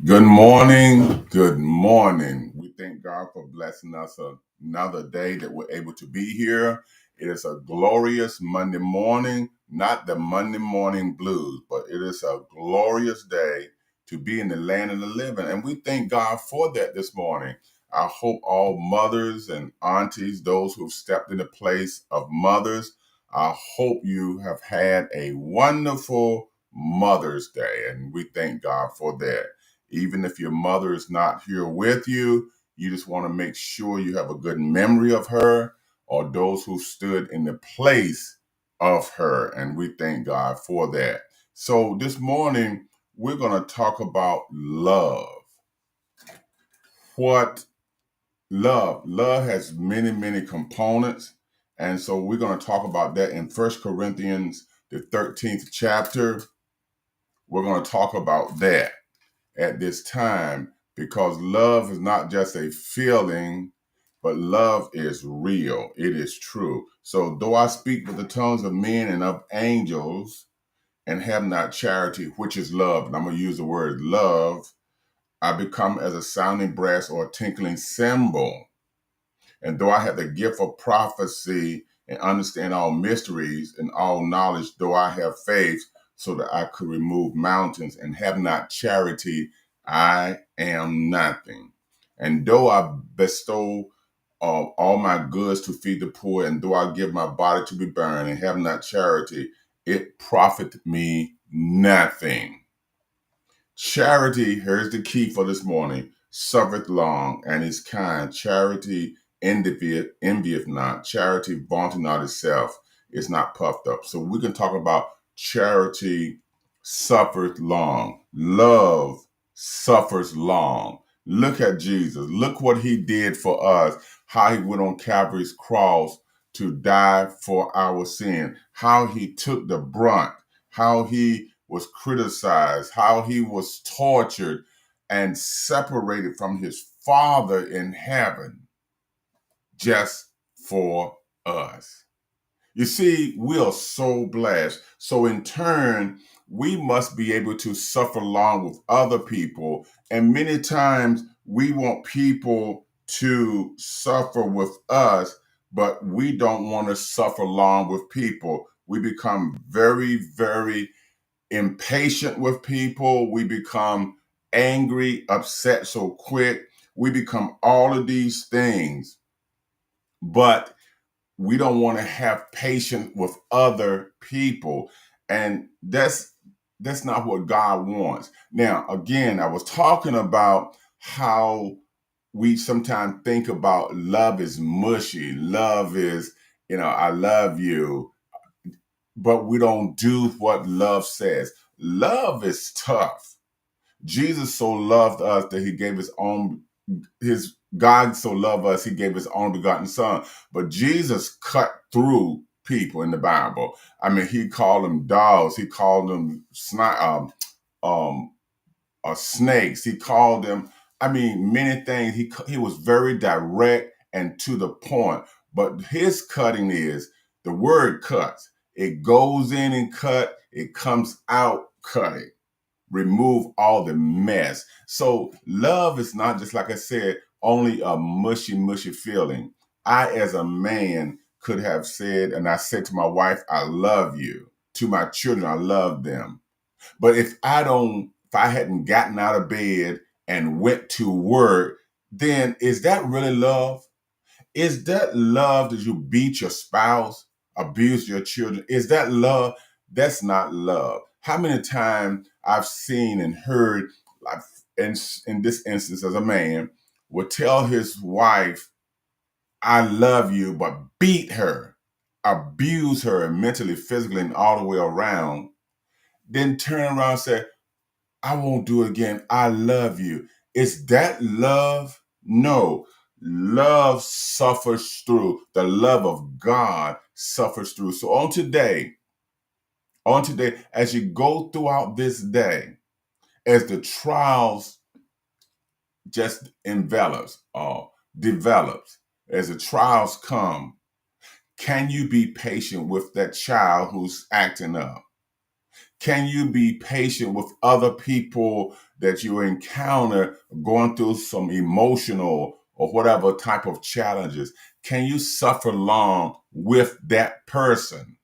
Good morning. Good morning. We thank God for blessing us another day that we're able to be here. It is a glorious Monday morning, not the Monday morning blues, but it is a glorious day to be in the land of the living. And we thank God for that this morning. I hope all mothers and aunties, those who've stepped in the place of mothers, I hope you have had a wonderful Mother's Day. And we thank God for that. Even if your mother is not here with you, you just want to make sure you have a good memory of her or those who stood in the place of her. And we thank God for that. So this morning, we're going to talk about love. What love has many, many components. And so we're going to talk about that in First Corinthians, the 13th chapter. We're going to talk about that at this time because love is not just a feeling, but love is real. It is true. So though I speak with the tongues of men and of angels and have not charity, which is love, and I'm going to use the word love, I become as a sounding brass or a tinkling cymbal. And though I have the gift of prophecy and understand all mysteries and all knowledge, though I have faith so that I could remove mountains and have not charity, I am nothing. And though I bestow all my goods to feed the poor, and though I give my body to be burned and have not charity, it profit me nothing. Charity, here's the key for this morning, suffereth long and is kind. Charity envieth not. Charity vaunteth not itself, is not puffed up. So we can talk about charity suffereth long. Love suffers long. Look at Jesus. Look what he did for us, how he went on Calvary's cross to die for our sin, how he took the brunt, how he was criticized, how he was tortured and separated from his Father in heaven just for us. You see, we are so blessed. So in turn, we must be able to suffer along with other people. And many times we want people to suffer with us, but we don't want to suffer along with people. We become very, very impatient with people. We become angry, upset so quick. We become all of these things, but we don't want to have patience with other people. And that's not what God wants. Now, again, I was talking about how we sometimes think about love is mushy. Love is, I love you, but we don't do what love says. Love is tough. Jesus so loved us that he gave his God so loved us, he gave his own begotten son. But Jesus cut through people in the Bible. I mean, he called them dogs. He called them snakes. He called them, many things. He was very direct and to the point. But his cutting is the word cuts. It goes in and cut. It comes out cutting. Remove all the mess. So love is not just, like I said, only a mushy, mushy feeling. I, as a man, could have said, and I said to my wife, I love you. To my children, I love them. But if I hadn't gotten out of bed and went to work, then is that really love? Is that love that you beat your spouse, abuse your children? Is that love? That's not love. How many times I've seen and heard, like in this instance, as a man, would tell his wife, I love you, but beat her, abuse her mentally, physically, and all the way around, then turn around and say, I won't do it again. I love you. Is that love? No. Love suffers through. The love of God suffers through. So on today, as you go throughout this day, as the trials just envelops or develops, as the trials come, can you be patient with that child who's acting up? Can you be patient with other people that you encounter going through some emotional or whatever type of challenges, can you suffer long with that person?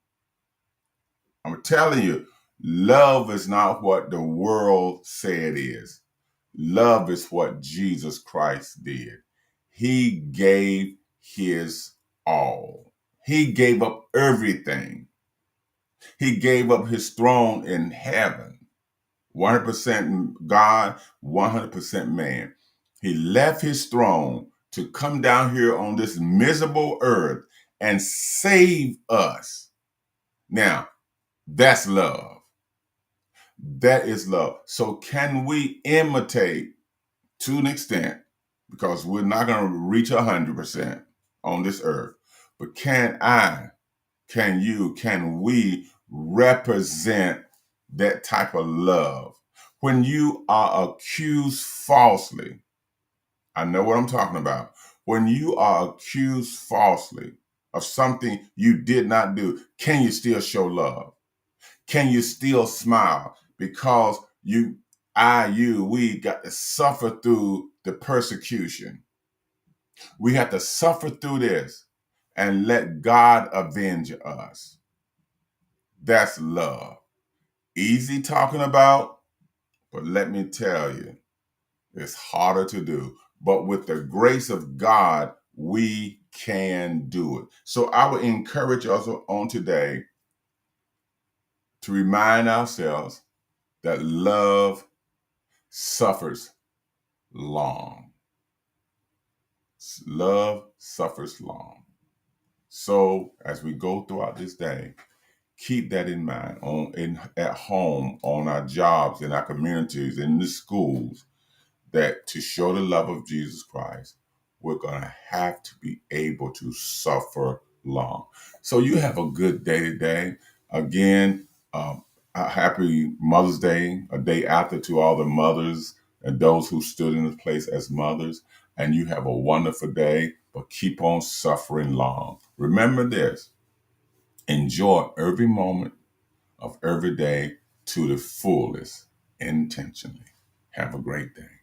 I'm telling you, love is not what the world say it is. Love is what Jesus Christ did. He gave his all. He gave up everything. He gave up his throne in heaven. 100% God, 100% man. He left his throne to come down here on this miserable earth and save us. Now, that's love. That is love. So can we imitate to an extent, because we're not going to reach 100% on this earth, but can we represent that type of love? When you are accused falsely, I know what I'm talking about. When you are accused falsely of something you did not do, can you still show love? Can you still smile? Because we got to suffer through the persecution. We have to suffer through this and let God avenge us. That's love. Easy talking about, but let me tell you, it's harder to do. But with the grace of God, we can do it. So I would encourage us on today to remind ourselves that love suffers long. Love suffers long. So as we go throughout this day, keep that in mind at home, on our jobs, in our communities, in the schools, that to show the love of Jesus Christ, we're going to have to be able to suffer long. So you have a good day today. Again, a happy Mother's Day, a day after, to all the mothers and those who stood in the place as mothers. And you have a wonderful day, but keep on suffering long. Remember this: enjoy every moment of every day to the fullest intentionally. Have a great day.